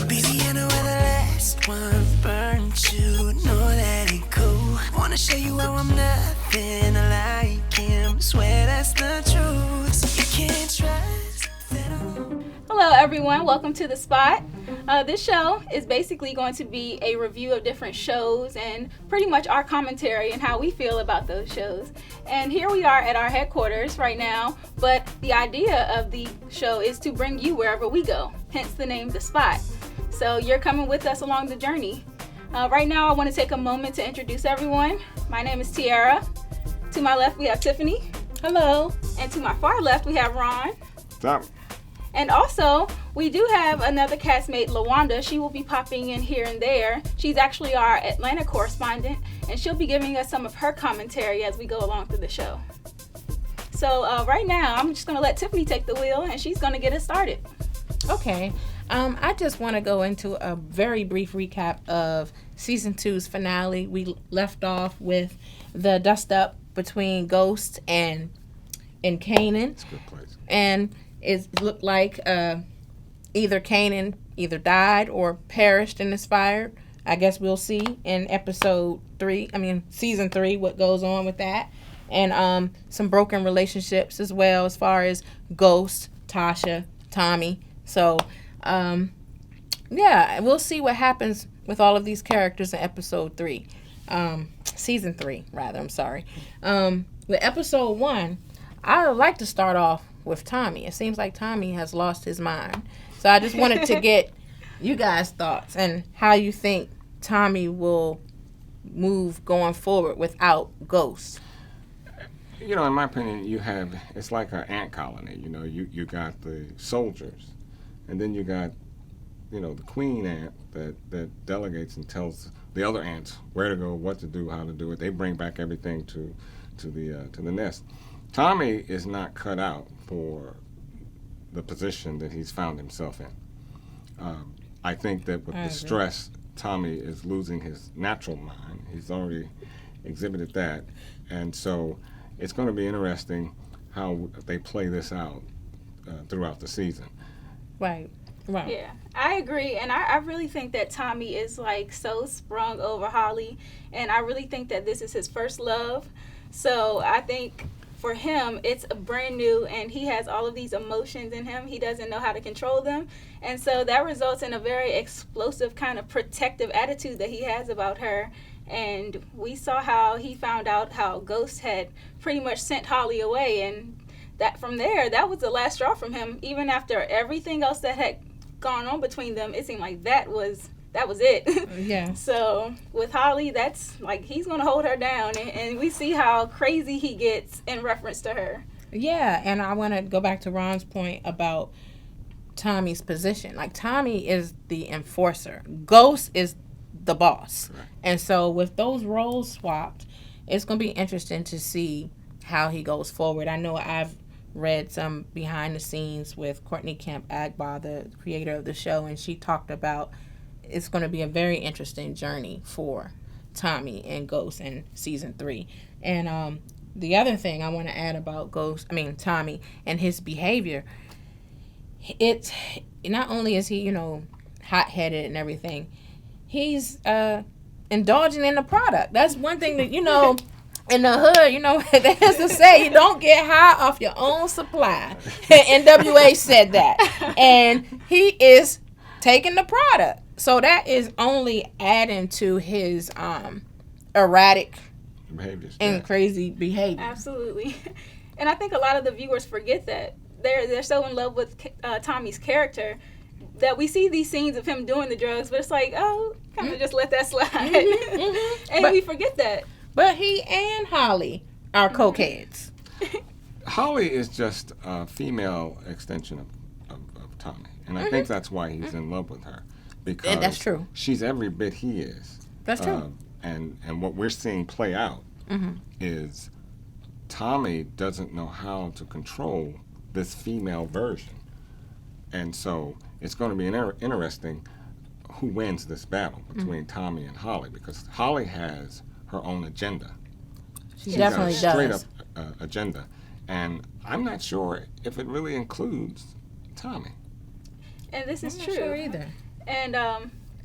Baby, I know where the last one burnt you. Know that it cool. Wanna show you how I'm nothing like him. Swear that's the truth. You can't trust that I'm... Hello, everyone. Welcome to The Spot. This show is basically going to be a review of different shows and pretty much our commentary and how we feel about those shows. And here we are at our headquarters right now, but the idea of the show is to bring you wherever we go, hence the name The Spot. So you're coming with us along the journey. Right now, I want to take a moment to introduce everyone. My name is Tiara. To my left, we have Tiffany. Hello. And to my far left, we have Ron. Stop. And also, we do have another castmate, LaWanda. She will be popping in here and there. She's actually our Atlanta correspondent, and she'll be giving us some of her commentary as we go along through the show. So right now, I'm just going to let Tiffany take the wheel, and she's going to get us started. Okay. I just want to go into a very brief recap of season 2's finale. We left off with the dust up between Ghost and Kanan. It's a good place. And it looked like either Kanan either died or perished in this fire. I guess we'll see in season 3, what goes on with that. And some broken relationships as well, as far as Ghost, Tasha, Tommy. So, we'll see what happens with all of these characters in season 3, rather. I'm sorry. With episode 1, I would like to start off with Tommy. It seems like Tommy has lost his mind. So I just wanted to get you guys' thoughts and how you think Tommy will move going forward without Ghost. You know, in my opinion, it's like an ant colony. You know, you got the soldiers, and then you got, the queen ant that delegates and tells the other ants where to go, what to do, how to do it. They bring back everything to the nest. Tommy is not cut out for the position that he's found himself in. I think that with the stress, Tommy is losing his natural mind. He's already exhibited that. And so it's going to be interesting how they play this out throughout the season. Right. Yeah, I agree. And I really think that Tommy is like so sprung over Holly. And I really think that this is his first love. So I think for him, it's a brand new, and he has all of these emotions in him. He doesn't know how to control them. And so that results in a very explosive kind of protective attitude that he has about her. And we saw how he found out how Ghost had pretty much sent Holly away. And that from there, that was the last straw from him. Even after everything else that had gone on between them, it seemed like that was it. Yeah. So with Holly, that's like he's going to hold her down. And we see how crazy he gets in reference to her. Yeah, and I want to go back to Ron's point about Tommy's position. Like, Tommy is the enforcer. Ghost is the boss. Right. And so with those roles swapped, it's going to be interesting to see how he goes forward. I know I've read some behind the scenes with Courtney Kemp Agba, the creator of the show, and she talked about it's going to be a very interesting journey for Tommy and Ghost in season 3. And the other thing I want to add about Tommy and his behavior, it's not only is he, hot-headed and everything, he's indulging in the product. That's one thing that, in the hood, they used to say, you don't get high off your own supply. NWA said that. And he is taking the product. So that is only adding to his erratic Behaviors and crazy behavior. Absolutely. And I think a lot of the viewers forget that. They're so in love with Tommy's character that we see these scenes of him doing the drugs, but it's like, oh, kind of just let that slide. And we forget that. But he and Holly are cokeheads. Holly is just a female extension of Tommy. And I think that's why he's in love with her. Because that's true. She's every bit he is. That's true. And what we're seeing play out is Tommy doesn't know how to control this female version. And so it's going to be interesting who wins this battle between Tommy and Holly, because Holly has her own agenda. She definitely got a straight does. up agenda. And I'm not sure if it really includes Tommy. And this is I'm true. not sure either. And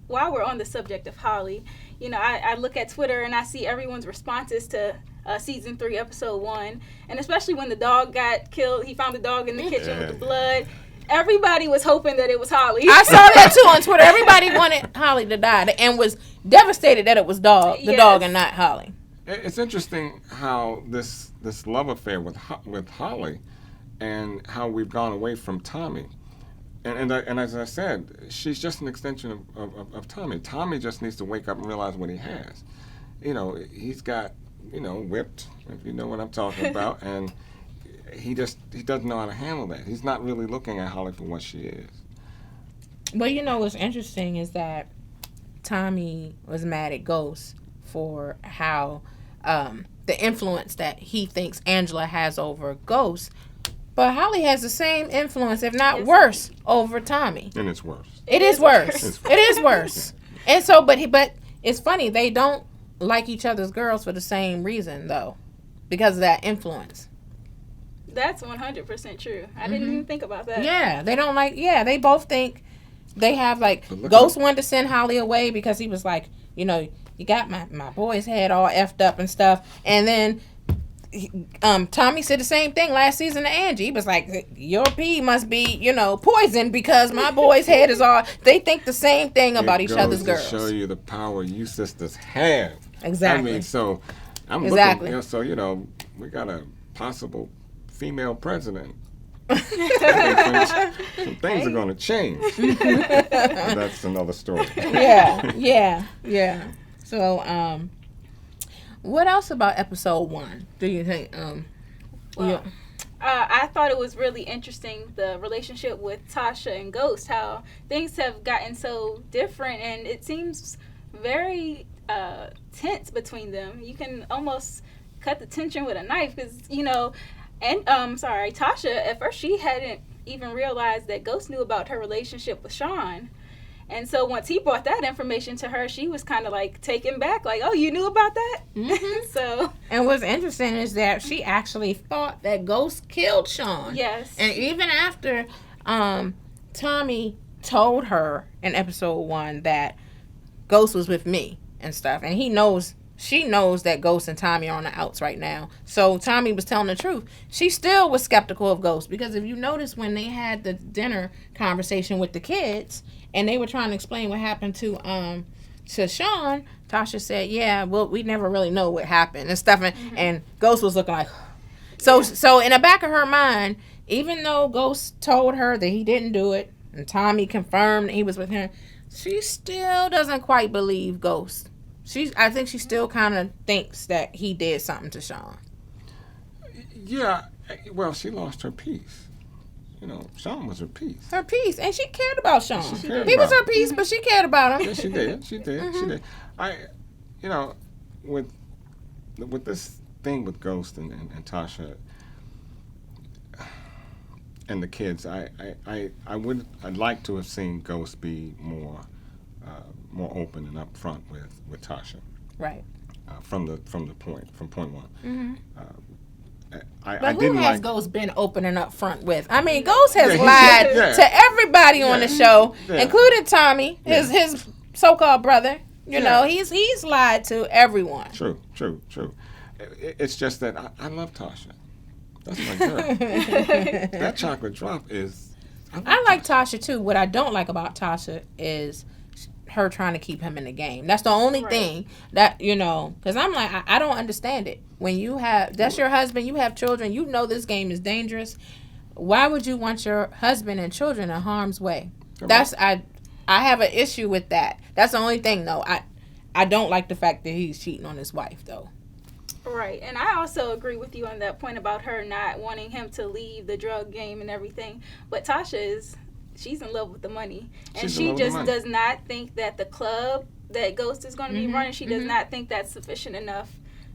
while we're on the subject of Holly, you know, I look at Twitter and I see everyone's responses to season 3, episode 1, and especially when the dog got killed. He found the dog in the kitchen with the blood. Everybody was hoping that it was Holly. I saw that too on Twitter. Everybody wanted Holly to die and was devastated that it was the Yes. dog and not Holly. It's interesting how this love affair with Holly, and how we've gone away from Tommy, and as I said, she's just an extension of Tommy. Tommy just needs to wake up and realize what he has. You know, he's got, you know, whipped, if you know what I'm talking about, and he doesn't know how to handle that. He's not really looking at Holly for what she is. Well, you know what's interesting is that Tommy was mad at Ghost for how the influence that he thinks Angela has over Ghost, but Holly has the same influence, if not worse, over Tommy. And it's worse. It is worse. It is worse. And so, but it's funny, they don't like each other's girls for the same reason though, because of that influence. That's 100% true. I didn't even think about that. Yeah, they don't like. Yeah, they both think they have like. But look Ghost wanted to send Holly away because he was like, you know, you got my boy's head all effed up and stuff, and then. Tommy said the same thing last season to Angie. He was like, your pee must be, you know, poisoned because my boy's head is all. They think the same thing about each other's It girls. goes to show you the power you sisters have. Exactly. I mean, so I'm Exactly. looking. You know, so you know, we got a possible female president. Some things are going to change. But that's another story. Yeah. So, what else about episode 1 do you think? I thought it was really interesting, the relationship with Tasha and Ghost, how things have gotten so different, and it seems very tense between them. You can almost cut the tension with a knife because, you know, and Tasha, at first she hadn't even realized that Ghost knew about her relationship with Sean. And so once he brought that information to her, she was kind of like taken back, like, oh, you knew about that? Mm-hmm. So. And what's interesting is that she actually thought that Ghost killed Sean. Yes. And even after Tommy told her in episode 1 that Ghost was with me and stuff, and she knows that Ghost and Tommy are on the outs right now. So Tommy was telling the truth. She still was skeptical of Ghost because if you notice when they had the dinner conversation with the kids and they were trying to explain what happened to Sean, Tasha said, yeah, well, we never really know what happened and stuff. And Ghost was looking like... So in the back of her mind, even though Ghost told her that he didn't do it and Tommy confirmed that he was with her, she still doesn't quite believe Ghost. I think she still kind of thinks that he did something to Sean. Yeah, well, she lost her peace. You know, Sean was her peace. Her piece, and she cared about Sean. She cared He was about her piece, but she cared about him. Yeah, she did. She did. You know, with this thing with Ghost and Tasha and the kids, I'd like to have seen Ghost be more open and upfront with Tasha. Right. From point 1. Mm-hmm. I But who didn't has like. Ghost been open and upfront with? I mean, Ghost has Yeah, lied yeah. to everybody on the show, Yeah. including Tommy, his so-called brother. You Yeah. know, he's lied to everyone. True. It's just that I love Tasha. That's my girl. That chocolate drop is. I like Tasha too. What I don't like about Tasha is her trying to keep him in the game. That's the only thing that, you know, because I'm like, I don't understand it. When that's your husband, you have children, you know this game is dangerous. Why would you want your husband and children in harm's way? I have an issue with that. That's the only thing, though. I don't like the fact that he's cheating on his wife, though. Right, and I also agree with you on that point about her not wanting him to leave the drug game and everything. But Tasha she's in love with the money, and she just does not think that the club that Ghost is going to be running, she does not think that's sufficient enough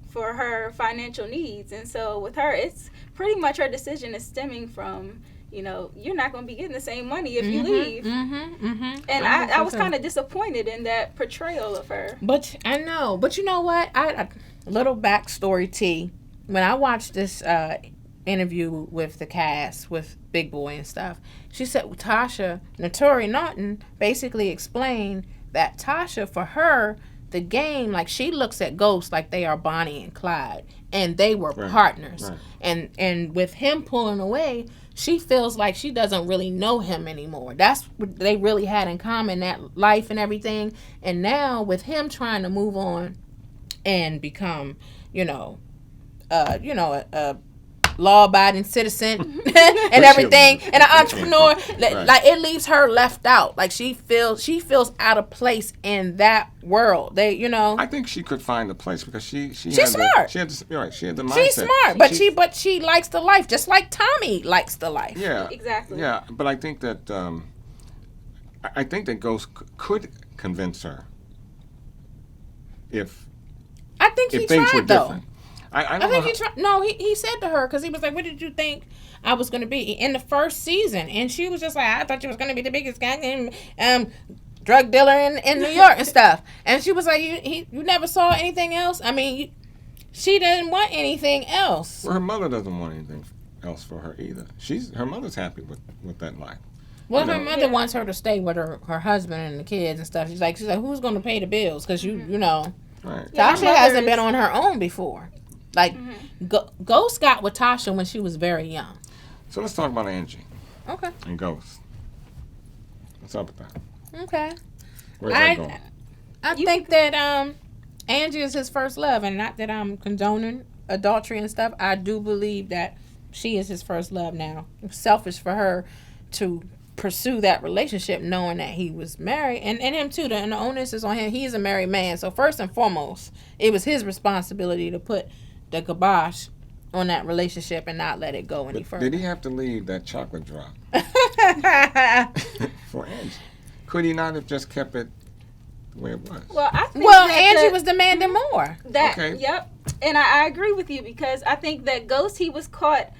for her financial needs. And so with her, it's pretty much her decision is stemming from, you know, you're not going to be getting the same money if you leave. And I was kind of disappointed in that portrayal of her. But I know. But you know what? A little backstory, T. When I watched this interview with the cast with Big Boy and stuff. She said Tasha, Naturi Naughton, basically explained that Tasha, for her, the game, like she looks at Ghost like they are Bonnie and Clyde, and they were partners. Right. And with him pulling away, she feels like she doesn't really know him anymore. That's what they really had in common, that life and everything. And now with him trying to move on and become, a law-abiding citizen and everything, and an entrepreneur, like it leaves her left out. Like she feels out of place in that world. I think she could find a place because she's smart. She had the mindset. She's smart, but she likes the life, just like Tommy likes the life. Yeah, exactly. Yeah, but I think that Ghost could convince her if he things tried, were though. different. I think he tried. No, he said to her, because he was like, "What did you think I was going to be in the first season?" And she was just like, "I thought you was going to be the biggest gang drug dealer in New York and stuff." And she was like, "You never saw anything else?" I mean, she didn't want anything else. Well, her mother doesn't want anything else for her either. Her mother's happy with that life. Well, her mother wants her to stay with her husband and the kids and stuff. She's like, who's going to pay the bills? Because you know, right. Tasha hasn't been on her own before. Like, Ghost got with Tasha when she was very young. So let's talk about Angie. Okay. And Ghost. What's up with that? Okay. Where's that going? I think that Angie is his first love, and not that I'm condoning adultery and stuff. I do believe that she is his first love now. It's selfish for her to pursue that relationship knowing that he was married, and him too. And the onus is on him. He's a married man. So first and foremost, it was his responsibility to put the kibosh on that relationship and not let it go any further. Did he have to leave that chocolate drop for Angie? Could he not have just kept it the way it was? Well, I think Angie was demanding more. Yep. And I agree with you, because I think that Ghost, he was caught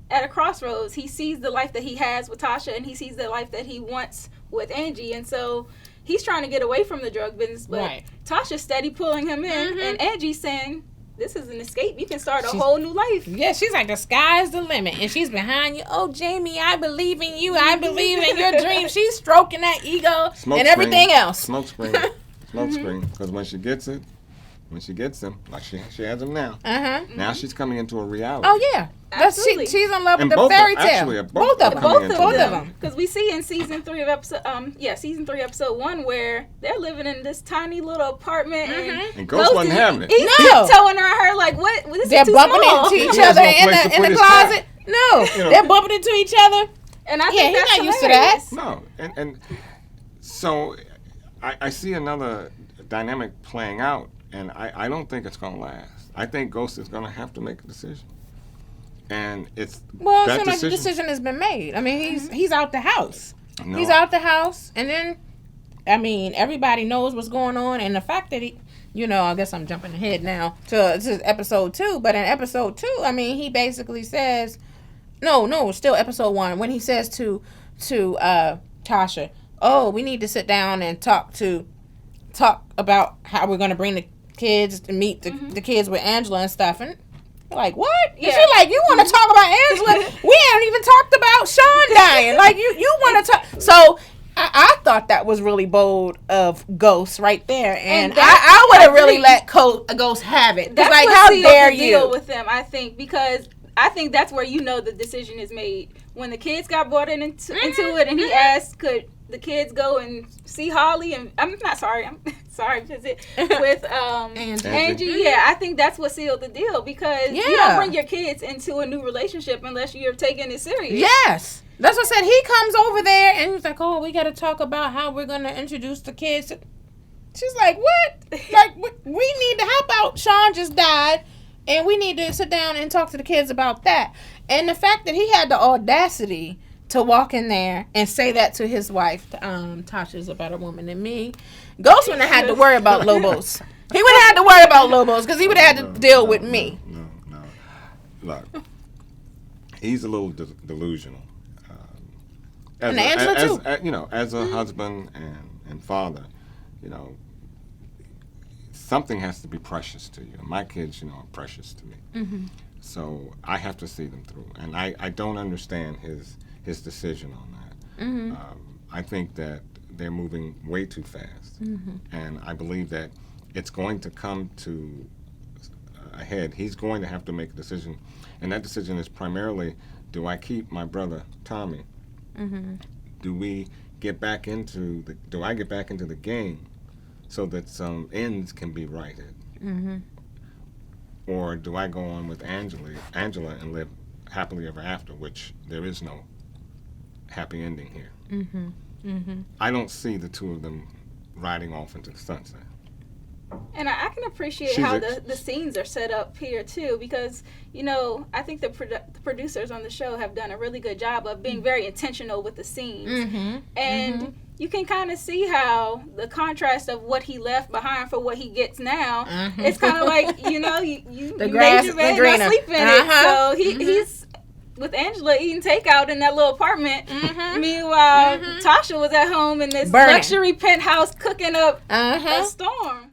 at a crossroads. He sees the life that he has with Tasha, and he sees the life that he wants with Angie, and so he's trying to get away from the drug business, but Tasha's steady pulling him in, and Angie's saying, this is an escape. You can start a whole new life. Yeah, she's like, the sky's the limit. And she's behind you. Oh, Jamie, I believe in you. I believe in your dreams. She's stroking that ego and everything else. Smoke screen. Because when she gets him, like she has him now, now she's coming into a reality. Oh, yeah. She's in love with the fairy tale. Actually, both of them. Because we see in season 3 of episode 1 where they're living in this tiny little apartment, and Ghost wasn't having it. He's tiptoeing around her like, what? This they're is too bumping small. into each other in the closet. No, they're bumping into each other. And I think that's he's not used to that. No, and so I see another dynamic playing out, and I don't think it's going to last. I think Ghost is going to have to make a decision. And it's the decision has been made. I mean, he's out the house. No. He's out the house, and then, I mean, everybody knows what's going on, and the fact that he, I guess I'm jumping ahead now to episode 2, but in episode 2, I mean, he basically says, no, still episode 1, when he says to Tasha, oh, we need to sit down and talk about how we're going to bring the kids to meet the kids with Angela and stuff, and like, what? Yeah. She's like, you want to talk about Angela? We haven't even talked about Sean dying. Like, you want to talk. So I thought that was really bold of Ghost right there. And I would have really let Ghost have it. That's like, what how dare you? Deal with them, I think, because I think that's where the decision is made. When the kids got brought into it, and he asked, could the kids go and see Holly? And I'm sorry, visit with Angie. Yeah, I think that's what sealed the deal, because you don't bring your kids into a new relationship unless you're taking it serious. Yes. That's what I said. He comes over there and he's like, oh, we got to talk about how we're going to introduce the kids. She's like, what? Like, we need to help out. Sean just died, and we need to sit down and talk to the kids about that. And the fact that he had the audacity to walk in there and say that to his wife, Tasha's a better woman than me. Ghost wouldn't have had to worry about Lobos. He would have had to worry about Lobos, because he would have had to deal with me. No. Look, he's a little delusional. And Angela too. As a husband and father, something has to be precious to you. My kids, are precious to me. So I have to see them through, and I don't understand his decision on that. Mm-hmm. I think that they're moving way too fast, and I believe that it's going to come to a head. He's going to have to make a decision, and that decision is primarily: do I keep my brother Tommy? Mm-hmm. Do I get back into the game so that some ends can be righted? Mm-hmm. Or do I go on with Angela and live happily ever after, which there is no happy ending here. Mm-hmm. Mm-hmm. I don't see the two of them riding off into the sunset. And I can appreciate how the scenes are set up here, too, because, I think the producers on the show have done a really good job of being very intentional with the scenes. Mm-hmm. And you can kind of see how the contrast of what he left behind for what he gets now, it's kind of like, you the grass, made your bed, the greener. don't sleep in it. So he's with Angela eating takeout in that little apartment. Meanwhile, Tasha was at home in this luxury penthouse cooking up a storm.